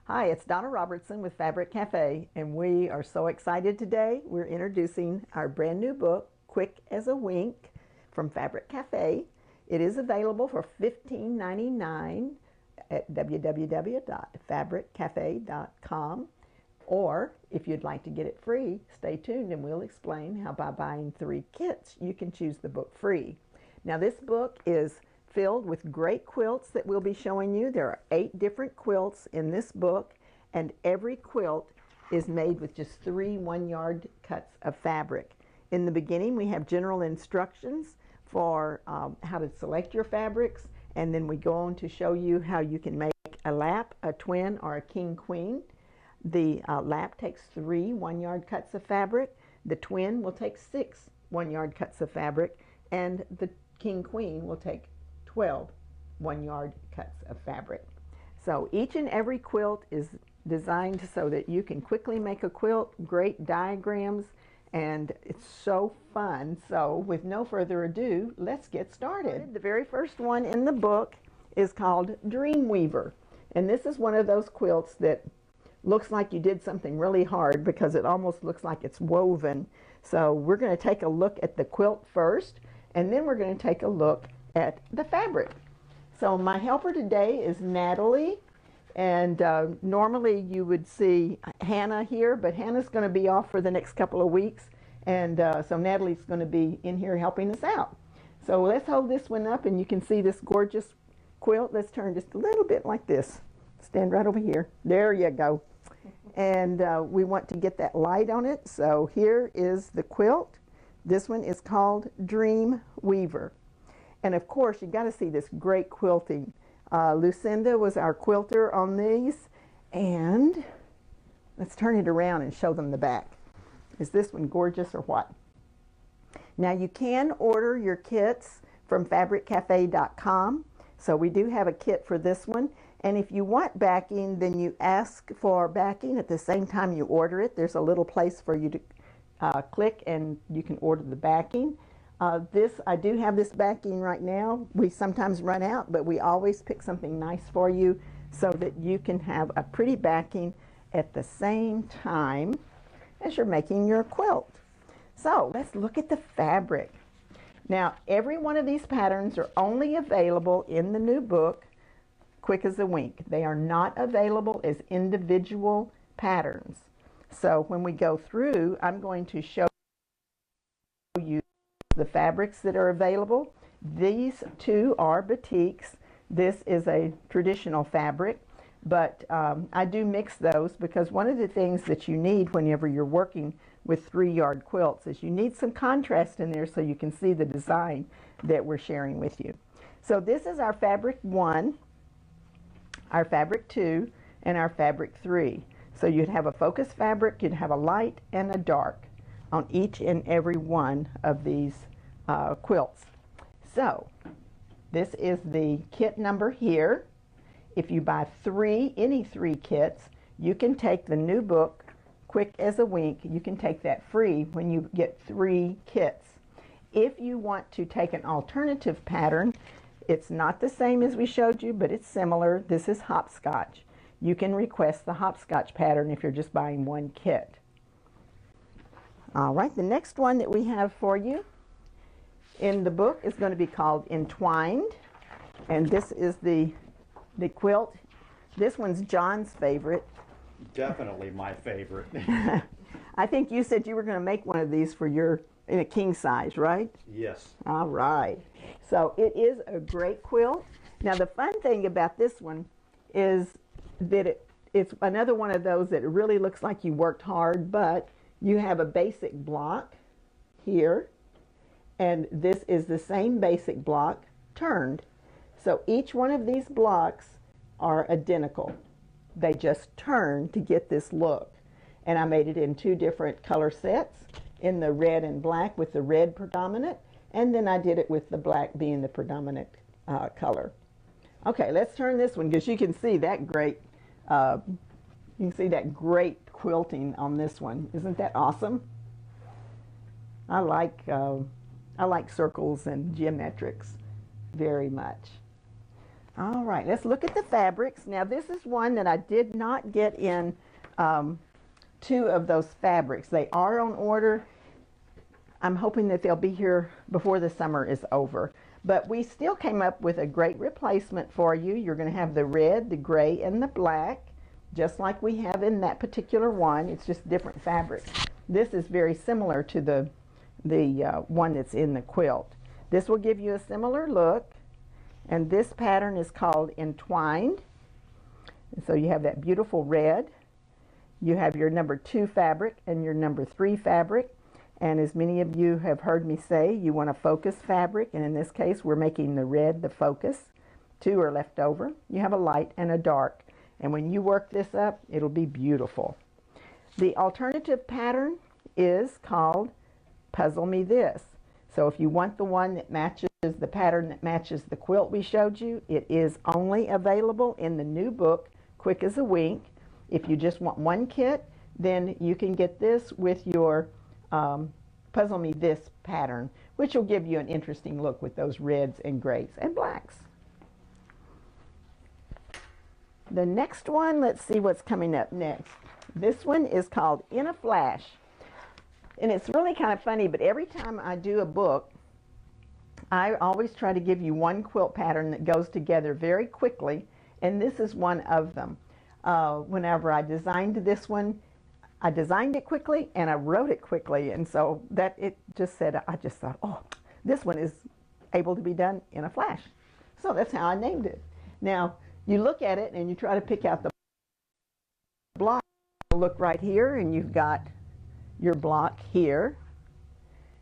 Hi, it's Donna Robertson with Fabric Cafe, and we are so excited today. We're introducing our brand new book, Quick as a Wink, from Fabric Cafe. It is available for $15.99 at www.fabriccafe.com. Or if you'd like to get it free, stay tuned and we'll explain how by buying 3 kits you can choose the book free. Now this book is filled with great quilts that we'll be showing you. There are 8 different quilts in this book, and every quilt is made with just 3 one-yard cuts of fabric. In the beginning we have general instructions for how to select your fabrics, and then we go on to show you how you can make a lap, a twin, or a king-queen. The lap takes 3 one-yard cuts of fabric. The twin will take 6 one-yard cuts of fabric, and the king-queen will take 12 one-yard cuts of fabric. So each and every quilt is designed so that you can quickly make a quilt, great diagrams, and it's so fun. So with no further ado, let's get started. The very first one in the book is called Dreamweaver, and this is one of those quilts that looks like you did something really hard because it almost looks like it's woven. So we're going to take a look at the quilt first, and then we're going to take a look at the fabric. So my helper today is Natalie, and normally you would see Hannah here, but Hannah's going to be off for the next couple of weeks, and so Natalie's going to be in here helping us out. So let's hold this one up and you can see this gorgeous quilt. Let's turn just a little bit like this. Stand right over here. There you go. And we want to get that light on it, so here is the quilt. This one is called Dreamweaver. And of course, you got to see this great quilting. Lucinda was our quilter on these. And let's turn it around and show them the back. Is this one gorgeous or what? Now you can order your kits from fabriccafe.com. So we do have a kit for this one. And if you want backing, then you ask for backing at the same time you order it. There's a little place for you to click and you can order the backing. I do have this backing right now. We sometimes run out, but we always pick something nice for you so that you can have a pretty backing at the same time as you're making your quilt. So let's look at the fabric. Now, every one of these patterns are only available in the new book, Quick as a Wink. They are not available as individual patterns. So when we go through, I'm going to show you the fabrics that are available. These 2 are batiks. This is a traditional fabric, but I do mix those because one of the things that you need whenever you're working with 3-yard quilts is you need some contrast in there so you can see the design that we're sharing with you. So this is our fabric 1, our fabric 2, and our fabric 3. So you'd have a focus fabric, you'd have a light and a dark on each and every one of these quilts. So this is the kit number here. If you buy any 3 kits, you can take the new book, Quick as a Wink. You can take that free when you get 3 kits. If you want to take an alternative pattern, it's not the same as we showed you, but it's similar. This is hopscotch. You can request the hopscotch pattern if you're just buying 1 kit. All right, the next one that we have for you in the book is going to be called Entwined, and this is the quilt. This one's John's favorite. Definitely my favorite. I think you said you were going to make one of these for in a king size, right? Yes. All right. So it is a great quilt. Now the fun thing about this one is that it's another one of those that really looks like you worked hard, but you have a basic block here, and this is the same basic block turned. So each one of these blocks are identical. They just turn to get this look. And I made it in 2 different color sets, in the red and black with the red predominant, and then I did it with the black being the predominant color. Okay, let's turn this one because you can see that great quilting on this one. Isn't that awesome? I like circles and geometrics very much. All right, let's look at the fabrics. Now this is one that I did not get in two of those fabrics. They are on order. I'm hoping that they'll be here before the summer is over. But we still came up with a great replacement for you. You're going to have the red, the gray, and the black, just like we have in that particular one. It's just different fabrics. This is very similar to the one that's in the quilt. This will give you a similar look. And this pattern is called Entwined. And so you have that beautiful red. You have your number 2 fabric and your number 3 fabric. And as many of you have heard me say, you want a focus fabric. And in this case, we're making the red the focus. 2 are left over. You have a light and a dark. And when you work this up, it'll be beautiful. The alternative pattern is called Puzzle Me This. So if you want the one that matches the pattern that matches the quilt we showed you, it is only available in the new book, Quick as a Wink. If you just want one kit, then you can get this with your Puzzle Me This pattern, which will give you an interesting look with those reds and grays and blacks. The next one, let's see what's coming up next. This one is called In a Flash. And it's really kind of funny, but every time I do a book, I always try to give you one quilt pattern that goes together very quickly, and this is one of them. Whenever I designed this one, I designed it quickly and I wrote it quickly, and so that it just said, I just thought, oh, this one is able to be done in a flash. So that's how I named it. Now, you look at it and you try to pick out the block. Look right here, and you've got your block here,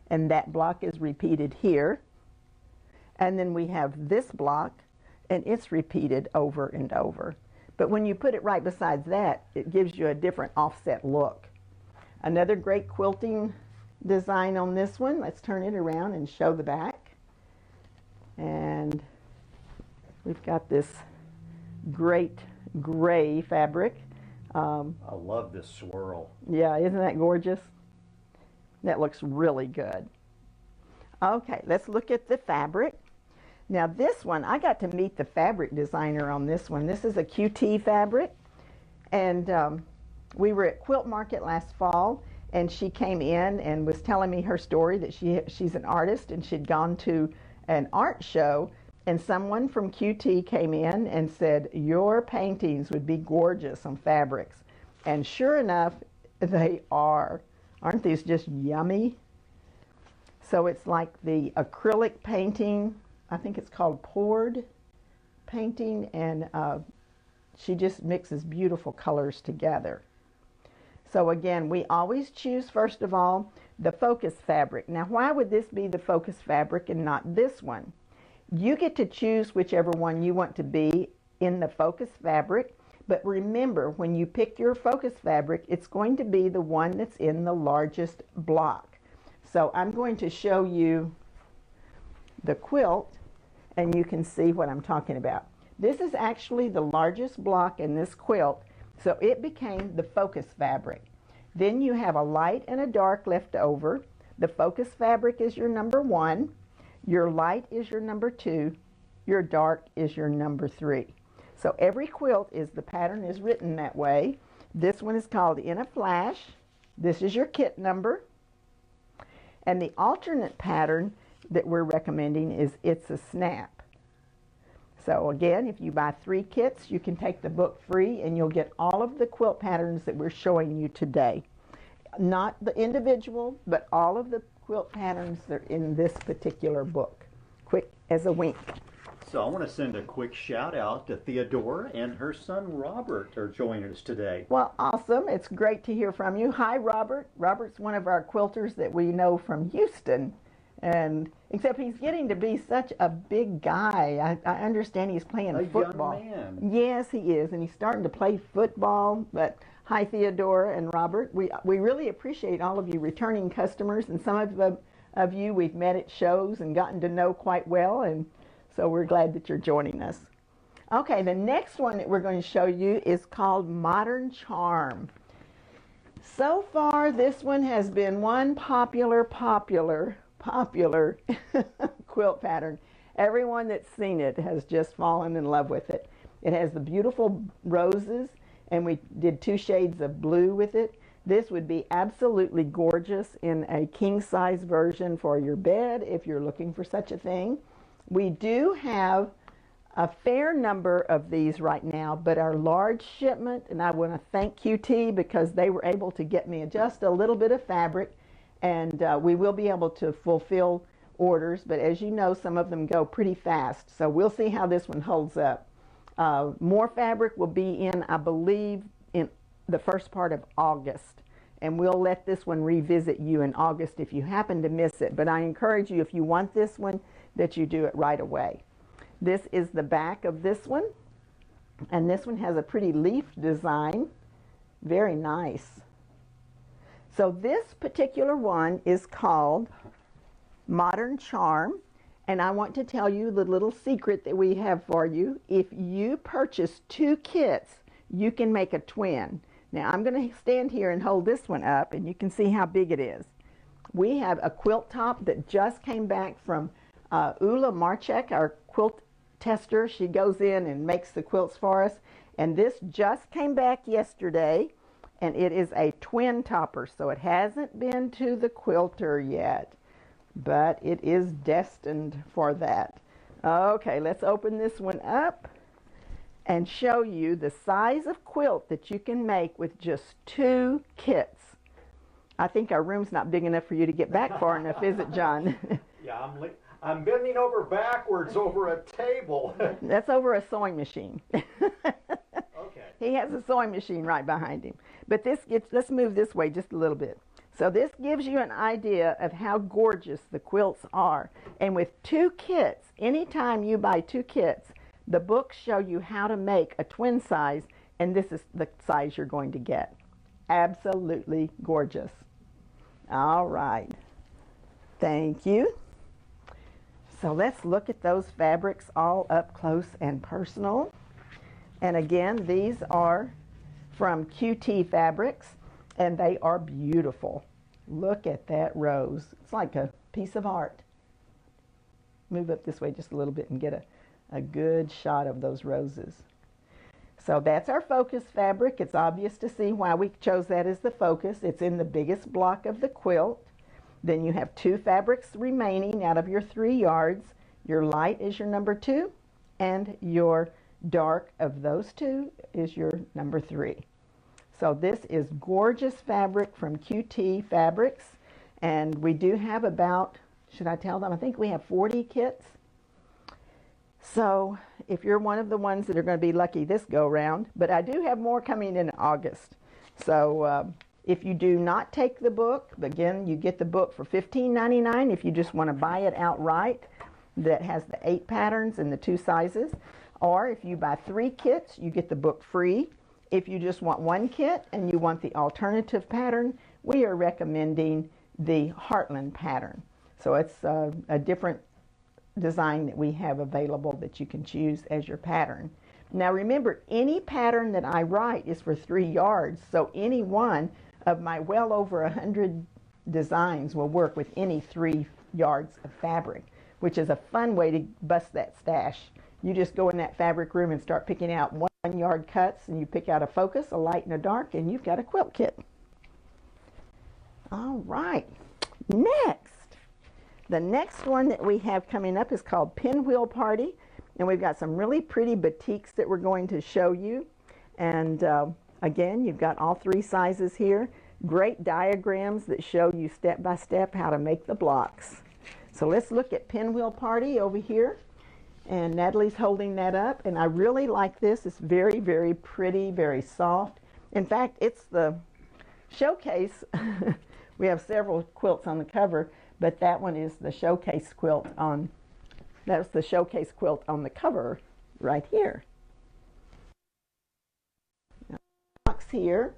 and that block is repeated here, and then we have this block, and it's repeated over and over. But when you put it right beside that, it gives you a different offset look. Another great quilting design on this one. Let's turn it around and show the back. And we've got this great gray fabric. I love this swirl. Yeah, isn't that gorgeous? That looks really good. Okay, let's look at the fabric. Now this one, I got to meet the fabric designer on this one. This is a QT fabric, and we were at Quilt Market last fall, and she came in and was telling me her story that she's an artist, and she'd gone to an art show, and someone from QT came in and said, your paintings would be gorgeous on fabrics. And sure enough, they are. Aren't these just yummy? So it's like the acrylic painting. I think it's called poured painting, and she just mixes beautiful colors together. So again, we always choose, first of all, the focus fabric. Now, why would this be the focus fabric and not this one? You get to choose whichever one you want to be in the focus fabric, but remember, when you pick your focus fabric, it's going to be the one that's in the largest block. So I'm going to show you the quilt, and you can see what I'm talking about. This is actually the largest block in this quilt, so it became the focus fabric. Then you have a light and a dark left over. The focus fabric is your number 1. Your light is your number 2, your dark is your number 3. So every quilt the pattern is written that way. This one is called In a Flash. This is your kit number. And the alternate pattern that we're recommending is It's a Snap. So again, if you buy 3 kits, you can take the book free, and you'll get all of the quilt patterns that we're showing you today. Not the individual, but all of the quilt patterns that are in this particular book. Quick as a wink. So I want to send a quick shout out to Theodora and her son Robert are joining us today. Well, awesome. It's great to hear from you. Hi, Robert. Robert's one of our quilters that we know from Houston. And except he's getting to be such a big guy. I understand he's playing football. Young man. Yes, he is. And he's starting to play football. But hi, Theodora and Robert. We really appreciate all of you returning customers. And some of you we've met at shows and gotten to know quite well. And so we're glad that you're joining us. Okay, the next one that we're going to show you is called Modern Charm. So far, this one has been one popular quilt pattern. Everyone that's seen it has just fallen in love with it. It has the beautiful roses, and we did 2 shades of blue with it. This would be absolutely gorgeous in a king-size version for your bed if you're looking for such a thing. We do have a fair number of these right now, but our large shipment, and I want to thank QT because they were able to get me just a little bit of fabric, and we will be able to fulfill orders, but as you know, some of them go pretty fast, so we'll see how this one holds up. More fabric will be in, I believe, in the first part of August, and we'll let this one revisit you in August if you happen to miss it, but I encourage you, if you want this one, that you do it right away. This is the back of this one, and this one has a pretty leaf design. Very nice. So this particular one is called Modern Charm, and I want to tell you the little secret that we have for you. If you purchase 2 kits, you can make a twin. Now I'm going to stand here and hold this one up, and you can see how big it is. We have a quilt top that just came back from Ula Marchek, our quilt tester. She goes in and makes the quilts for us, and this just came back yesterday, and it is a twin topper, so it hasn't been to the quilter yet, but it is destined for that. Okay, let's open this one up and show you the size of quilt that you can make with just 2 kits. I think our room's not big enough for you to get back far enough, is it, John? Yeah, I'm bending over backwards over a table. That's over a sewing machine. Okay. He has a sewing machine right behind him. But this gets, let's move this way just a little bit. So this gives you an idea of how gorgeous the quilts are. And with 2 kits, anytime you buy 2 kits, the books show you how to make a twin size, and this is the size you're going to get. Absolutely gorgeous. All right. Thank you. So let's look at those fabrics all up close and personal. And again, these are from QT Fabrics, and they are beautiful. Look at that rose. It's like a piece of art. Move up this way just a little bit and get a good shot of those roses. So that's our focus fabric. It's obvious to see why we chose that as the focus. It's in the biggest block of the quilt. Then you have 2 fabrics remaining out of your 3 yards. Your light is your number 2, and your dark of those 2 is your number 3. So this is gorgeous fabric from QT Fabrics, and we do have about, should I tell them? I think we have 40 kits. So if you're one of the ones that are going to be lucky this go round, but I do have more coming in August. So if you do not take the book, again, you get the book for $15.99 if you just want to buy it outright. That has the 8 patterns and the 2 sizes. Or if you buy 3 kits, you get the book free. If you just want 1 kit and you want the alternative pattern, we are recommending the Heartland pattern. So it's a different design that we have available that you can choose as your pattern. Now remember, any pattern that I write is for 3 yards, so any one of my well over 100 designs will work with any 3 yards of fabric, which is a fun way to bust that stash. You just go in that fabric room and start picking out 1 yard cuts, and you pick out a focus, a light, and a dark, and you've got a quilt kit. All right, next. The next one that we have coming up is called Pinwheel Party, and we've got some really pretty batiks that we're going to show you. And again, you've got all 3 sizes here. Great diagrams that show you step by step how to make the blocks. So let's look at Pinwheel Party over here. And Natalie's holding that up, and I really like this. It's very, very pretty, very soft. In fact, it's the showcase. We have several quilts on the cover, but that one is the showcase quilt on, that's the showcase quilt on the cover right here. Now, box here,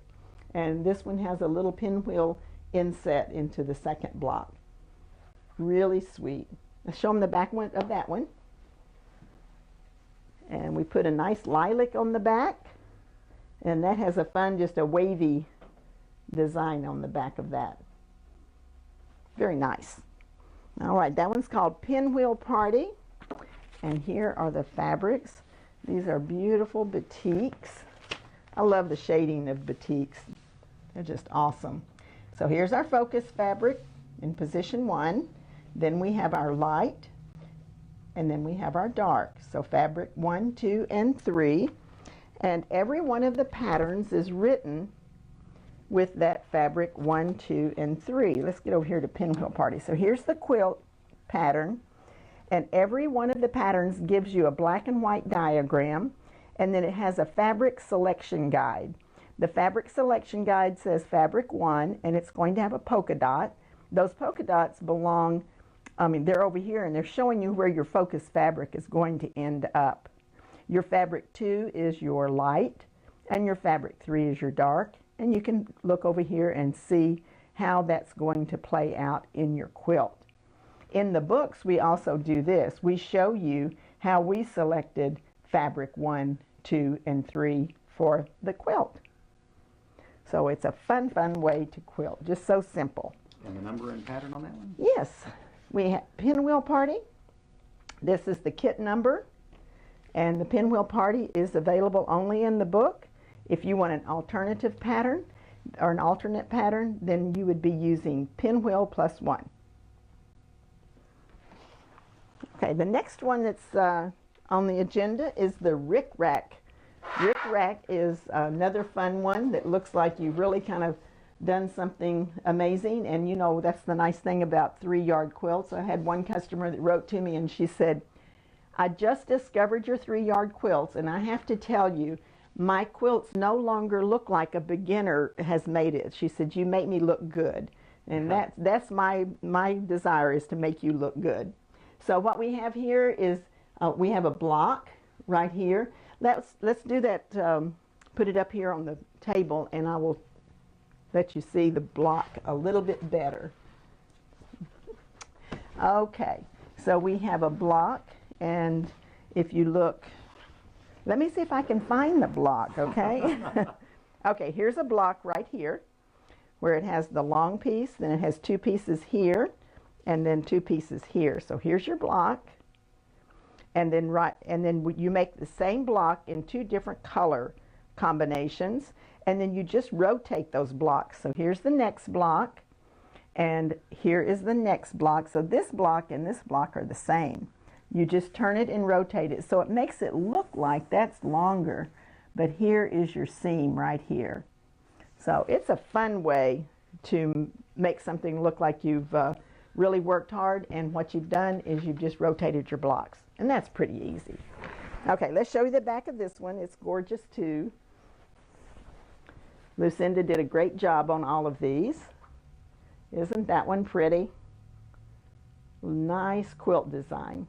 and this one has a little pinwheel inset into the second block. Really sweet. I'll show them the back one of that one. And we put a nice lilac on the back, and that has a fun, just a wavy design on the back of that. Very nice. All right, that one's called Pinwheel Party. And here are the fabrics. These are beautiful batiks. I love the shading of batiks. They're just awesome. So here's our focus fabric in position 1. Then we have our light, and then we have our dark. So fabric 1, 2, and 3. And every one of the patterns is written with that fabric 1, 2, and 3. Let's get over here to Pinwheel Party. So here's the quilt pattern, and every one of the patterns gives you a black and white diagram, and then it has a fabric selection guide. The fabric selection guide says fabric 1, and it's going to have a polka dot. Those polka dots belong, they're over here, and they're showing you where your focus fabric is going to end up. Your fabric 2 is your light, and your fabric 3 is your dark, and you can look over here and see how that's going to play out in your quilt. In the books, we also do this. We show you how we selected fabric 1, 2, and 3 for the quilt. So it's a fun way to quilt, just so simple. And the number and pattern on that one? Yes. We have Pinwheel Party. This is the kit number, and the Pinwheel Party is available only in the book. If you want an alternative pattern or an alternate pattern, then you would be using Pinwheel +1. Okay, the next one that's on the agenda is the Rickrack. Rickrack is another fun one that looks like you've really kind of done something amazing, and you know that's the nice thing about 3-yard quilts. I had one customer that wrote to me and she said, I just discovered your 3-yard quilts, and I have to tell you, my quilts no longer look like a beginner has made it. She said, you make me look good, and that's my desire, is to make you look good. So what we have here is we have a block right here. Let's do that. Put it up here on the table, and I will let you see the block a little bit better. Okay, so we have a block, and if you look, let me see if I can find the block, okay? Okay, here's a block right here where it has the long piece, then it has 2 pieces here, and then 2 pieces here. So here's your block, and then you make the same block in 2 different color combinations, and then you just rotate those blocks. So here's the next block, and here is the next block. So this block and this block are the same. You just turn it and rotate it, so it makes it look like that's longer, but here is your seam right here. So it's a fun way to make something look like you've really worked hard, and what you've done is you've just rotated your blocks, and that's pretty easy. Okay, let's show you the back of this one. It's gorgeous too. Lucinda did a great job on all of these. Isn't that one pretty? Nice quilt design.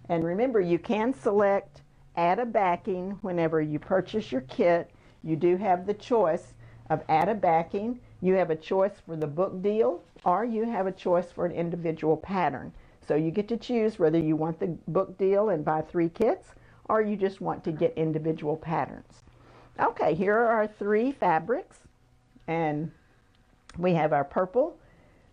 And remember, you can select add a backing whenever you purchase your kit. You do have the choice of add a backing. You have a choice for the book deal, or you have a choice for an individual pattern. So you get to choose whether you want the book deal and buy 3 kits, or you just want to get individual patterns. Okay, here are our 3 fabrics, and we have our purple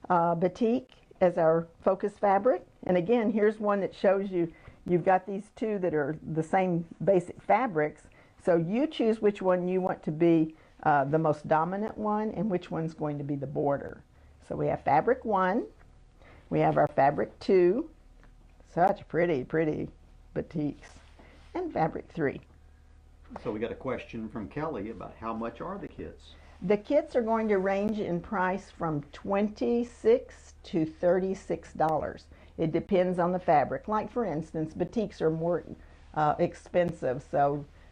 batik as our focus fabric. And again, here's one that shows you you've got these 2 that are the same basic fabrics, so you choose which one you want to be the most dominant one and which one's going to be the border. So we have fabric 1, we have our fabric 2, such pretty batiks, and fabric 3. So we got a question from Kelly about how much are the kits? The kits are going to range in price from $26 to $36. It depends on the fabric. Like for instance, batiks are more expensive,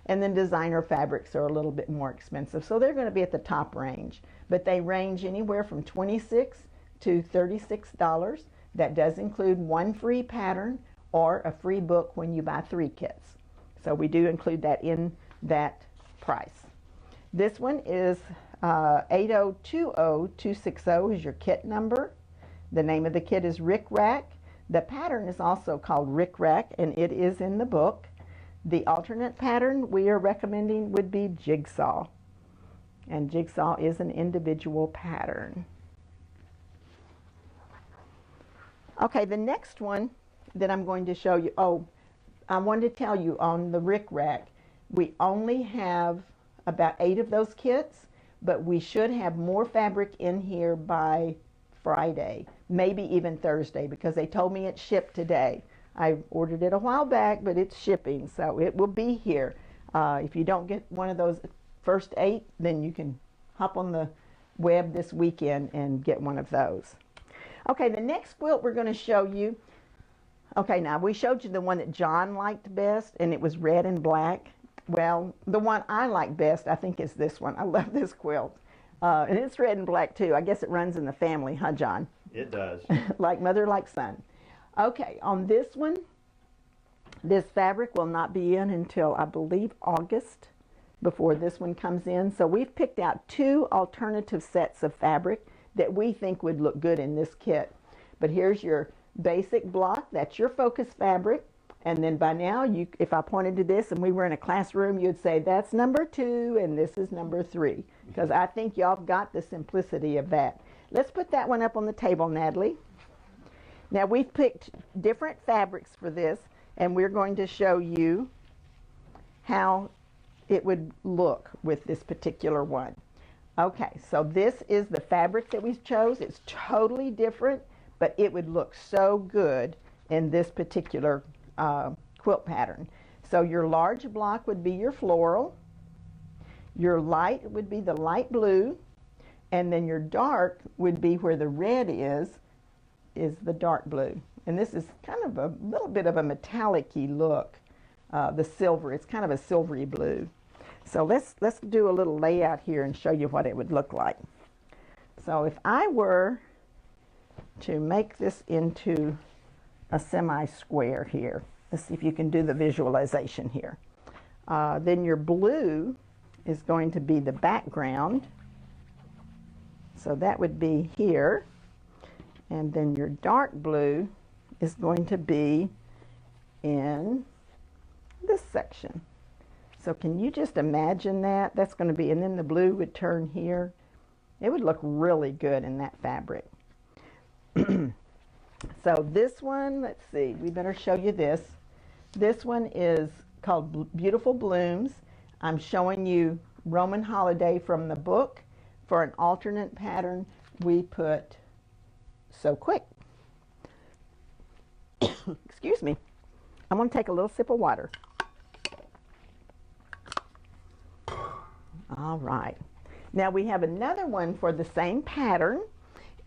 and then designer fabrics are a little bit more expensive. So they're going to be at the top range. But they range anywhere from $26 to $36. That does include 1 free pattern or a free book when you buy 3 kits. So we do include that in that price. This one is 8020260 is your kit number. The name of the kit is Rickrack. The pattern is also called Rickrack, and it is in the book. The alternate pattern we are recommending would be Jigsaw. And Jigsaw is an individual pattern. Okay, the next one that I'm going to show you. Oh, I wanted to tell you on the Rickrack, we only have about 8 of those kits, but we should have more fabric in here by Friday, maybe even Thursday, because they told me it shipped today. I ordered it a while back, but it's shipping, so it will be here. If you don't get one of those first 8, then you can hop on the web this weekend and get one of those. Okay, the next quilt we're going to show you. Okay, now we showed you the one that John liked best, and it was red and black. Well, the one I like best, I think, is this one. I love this quilt. And it's red and black, too. I guess it runs in the family, huh, John? It does. Like mother, like son. Okay, on this one, this fabric will not be in until, I believe, August before this one comes in. So we've picked out 2 alternative sets of fabric that we think would look good in this kit. But here's your basic block. That's your focus fabric. And then by now, if I pointed to this and we were in a classroom, you'd say, that's number 2 and this is number 3. Because I think y'all have got the simplicity of that. Let's put that one up on the table, Natalie. Now we've picked different fabrics for this, and we're going to show you how it would look with this particular one. Okay, so this is the fabric that we chose. It's totally different, but it would look so good in this particular quilt pattern. So your large block would be your floral, your light would be the light blue, and then your dark would be where the red is the dark blue. And this is kind of a little bit of a metallic-y look. The silver, it's kind of a silvery blue. So let's do a little layout here and show you what it would look like. So if I were to make this into a semi-square here, let's see if you can do the visualization here. Then your blue is going to be the background. So that would be here. And then your dark blue is going to be in this section. So can you just imagine that? That's going to be, and then the blue would turn here. It would look really good in that fabric. So this one, let's see, we better show you this. This one is called Beautiful Blooms. I'm showing you Roman Holiday from the book. For an alternate pattern, we put So Quick. Excuse me. I'm going to take a little sip of water. All right. Now we have another one for the same pattern,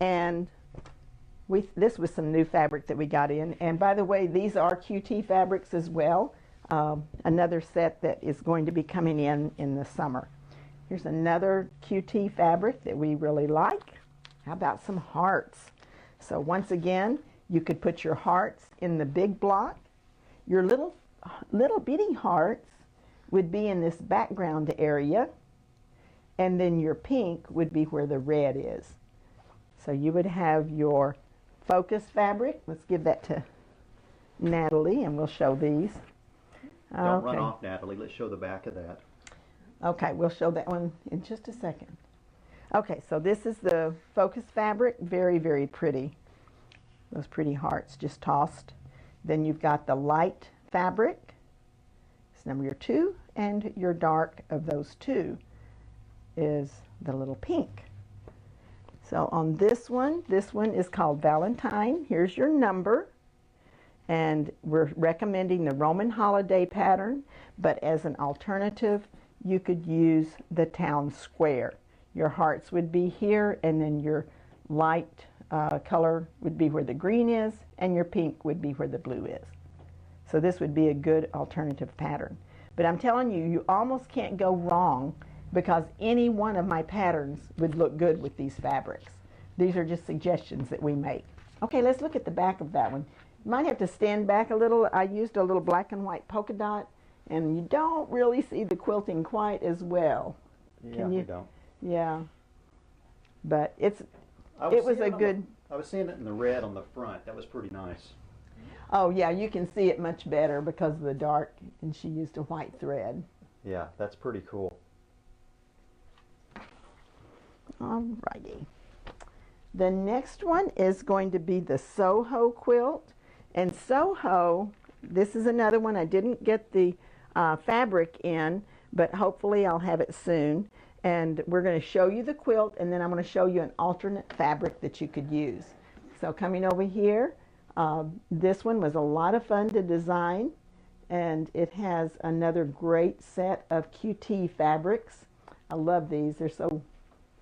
and this was some new fabric that we got in. And by the way, these are QT fabrics as well. Another set that is going to be coming in the summer. Here's another QT fabric that we really like. How about some hearts? So once again, you could put your hearts in the big block. Your little bitty hearts would be in this background area, and then your pink would be where the red is. So you would have your focus fabric. Let's give that to Natalie, and we'll show these. Don't run off, Natalie. Let's show the back of that. Okay, we'll show that one in just a second. Okay, so this is the focus fabric. Very, very pretty. Those pretty hearts just tossed. Then you've got the light fabric. It's number 2, and your dark of those 2 is the little pink. So on this one is called Valentine. Here's your number. And we're recommending the Roman Holiday pattern, but as an alternative, you could use the town square. Your hearts would be here, and then your light color would be where the green is, and your pink would be where the blue is. So this would be a good alternative pattern. But I'm telling you, you almost can't go wrong, because any one of my patterns would look good with these fabrics. These are just suggestions that we make. Okay, let's look at the back of that one. You might have to stand back a little. I used a little black and white polka dot, and you don't really see the quilting quite as well. Yeah, you don't. Yeah, but it was a good. I was seeing it in the red on the front. That was pretty nice. Oh yeah, you can see it much better because of the dark, and she used a white thread. Yeah, that's pretty cool. Alrighty. The next one is going to be the Soho quilt, And Soho, this is another one. I didn't get the fabric in, but hopefully I'll have it soon. And we're going to show you the quilt, and then I'm going to show you an alternate fabric that you could use. So coming over here, this one was a lot of fun to design, and it has another great set of QT fabrics. I love these. They're so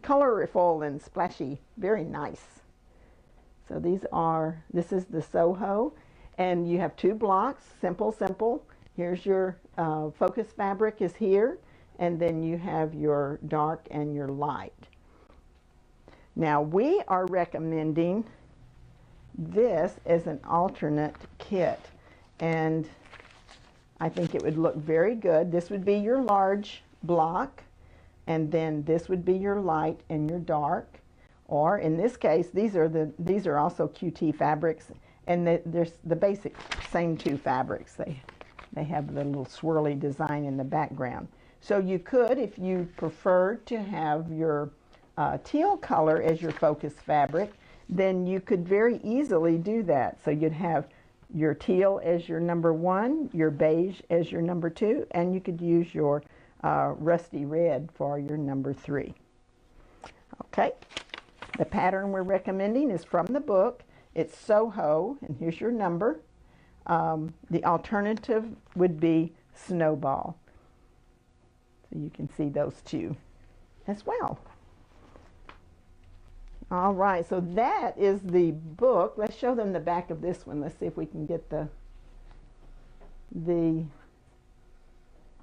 colorful and splashy. Very nice. So this is the Soho, and you have 2 blocks, simple, simple. Here's your focus fabric is here, and then you have your dark and your light. Now we are recommending this as an alternate kit, and I think it would look very good. This would be your large block, and then this would be your light and your dark. Or in this case, these are also QT fabrics, and there's the basic same 2 fabrics. They have the little swirly design in the background. So you could, if you prefer to have your teal color as your focus fabric, then you could very easily do that. So you'd have your teal as your number 1, your beige as your number 2, and you could use your rusty red for your number 3. Okay. The pattern we're recommending is from the book. It's Soho, and here's your number. The alternative would be Snowball. So you can see those 2 as well. All right, so that is the book. Let's show them the back of this one. Let's see if we can get the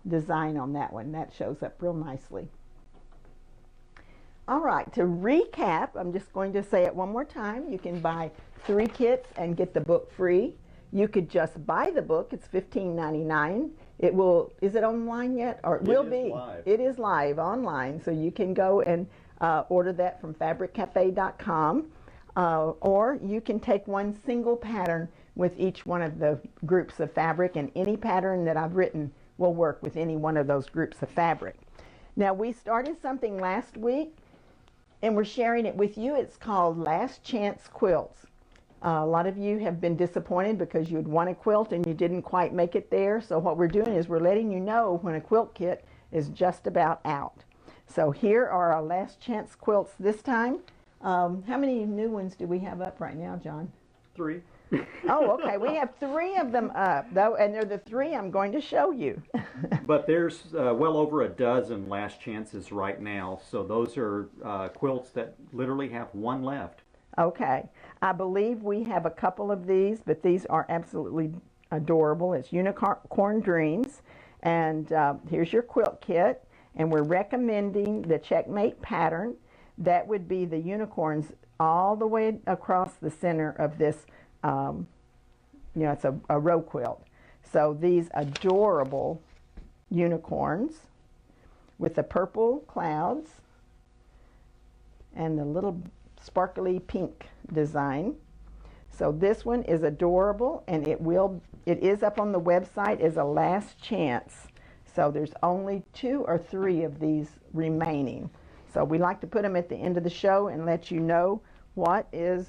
design on that one. That shows up real nicely. All right, to recap, I'm just going to say it one more time. You can buy 3 kits and get the book free. You could just buy the book. It's $15.99. It will, is it online yet? Or it will be. Live. It is live online, so you can go and order that from fabriccafe.com. Or you can take one single pattern with each one of the groups of fabric, and any pattern that I've written will work with any one of those groups of fabric. Now, we started something last week, and we're sharing it with you. It's called Last Chance Quilts. A lot of you have been disappointed because you had won a quilt and you didn't quite make it there. So what we're doing is we're letting you know when a quilt kit is just about out. So here are our Last Chance Quilts this time. How many new ones do we have up right now, John? 3. Oh, okay. We have 3 of them up, though, and they're the 3 I'm going to show you. But there's well over a dozen last chances right now. So those are quilts that literally have 1 left. Okay. I believe we have a couple of these, but these are absolutely adorable. It's Unicorn Dreams. And here's your quilt kit. And we're recommending the Checkmate pattern. That would be the unicorns all the way across the center of this. It's a row quilt. So these adorable unicorns with the purple clouds and the little sparkly pink design. So this one is adorable, and it is up on the website as a last chance. So there's only 2 or 3 of these remaining. So we like to put them at the end of the show and let you know what is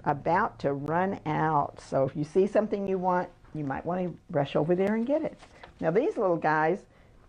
about to run out. So if you see something you want, you might want to rush over there and get it. Now these little guys,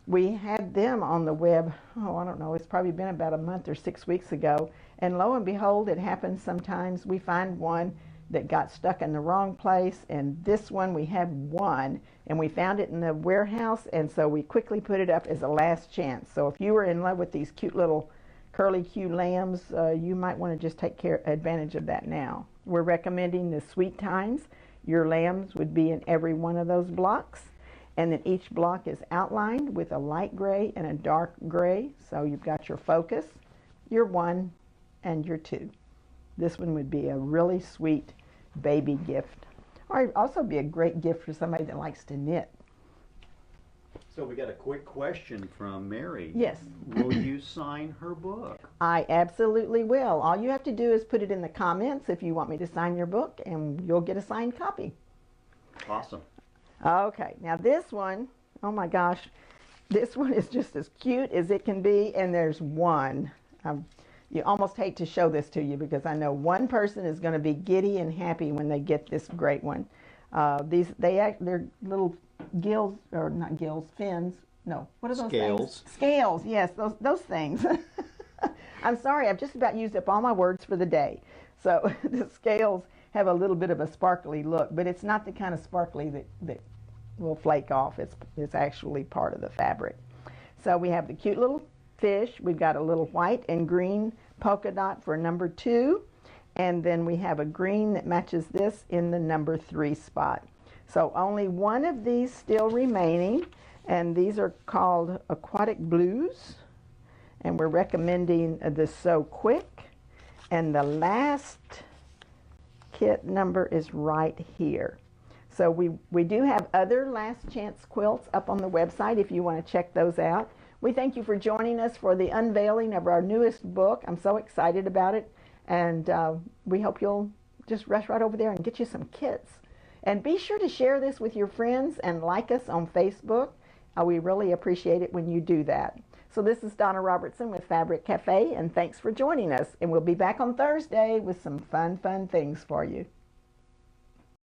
we had them on the web, I don't know, it's probably been about a month or 6 weeks ago. And lo and behold, it happens sometimes. We find one that got stuck in the wrong place, and this one we have 1, and we found it in the warehouse, and so we quickly put it up as a last chance. So if you were in love with these cute little curly Q lambs, you might want to just take advantage of that now. We're recommending the Sweet Times. Your lambs would be in every one of those blocks, and then each block is outlined with a light gray and a dark gray. So you've got your focus, your 1, and your 2. This one would be a really sweet baby gift, or it'd also be a great gift for somebody that likes to knit. So we got a quick question from Mary. Yes. Will you sign her book? I absolutely will. All you have to do is put it in the comments if you want me to sign your book, and you'll get a signed copy. Awesome. Okay, now this one, oh my gosh, this one is just as cute as it can be, and there's 1. You almost hate to show this to you because I know one person is going to be giddy and happy when they get this great one. They're little gills, or not gills, fins. No, what are those Scales. things? Scales, yes, those things. I'm sorry, I've just about used up all my words for the day. So the scales have a little bit of a sparkly look, but it's not the kind of sparkly that will flake off. It's actually part of the fabric. So we have the cute little fish. We've got a little white and green polka dot for number 2. And then we have a green that matches this in the number 3 spot. So only one of these still remaining, and these are called Aquatic Blues. And we're recommending the So Quick. And the last kit number is right here. So we do have other last chance quilts up on the website if you want to check those out. We thank you for joining us for the unveiling of our newest book. I'm so excited about it. And we hope you'll just rush right over there and get you some kits. And be sure to share this with your friends and like us on Facebook. We really appreciate it when you do that. So this is Donna Robertson with Fabric Cafe, and thanks for joining us. And we'll be back on Thursday with some fun things for you.